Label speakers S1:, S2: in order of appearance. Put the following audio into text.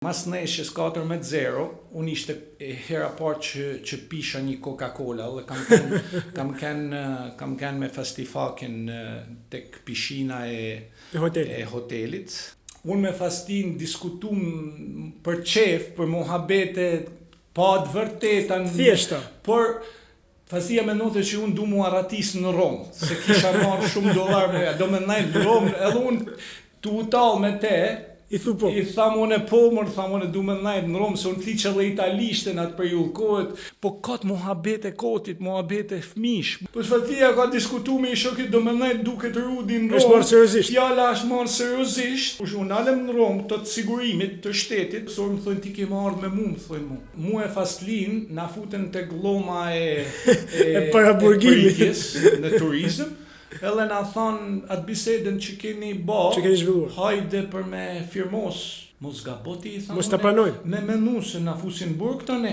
S1: Mas neshjes 4-0, unë ishte hera parë që pisha një Coca-Cola dhe kam kanë me fastifakin tek pishina e hotelit. Unë me fastin diskutum për qef, për muhabete, pa të vërteta.
S2: Thjeshta.
S1: Por Fastia me note që unë du mu arratis në Romë, se kisha marrë shumë dollar me do me najtë në Romë, edhe unë të utal me te,
S2: I thu po.
S1: I tham unë tham unë du me najtë në Romë, se unë tliqe dhe italishte në atë periull kohët, po katë muhabete kotit, muhabete fmish. Po Fastia ka diskutu me i shokit do me najtë duke të rudi në Romë.
S2: Është marrë seriozisht.
S1: Fjala është marrë seriozisht. Unë alem në Romë të sigurimit të shtetit, so më thënë ti ke marrë me mu, më thënë mu. Mu e Fastlin, na futen të gloma e
S2: paraburgimit
S1: në turizm. Edhe na thonë atë bisedën që keni
S2: zhvilluar.
S1: Hajde për me firmos, mos gaboti i thonë.
S2: Mos ta pranojnë.
S1: Me menu se na fusin burg të ne.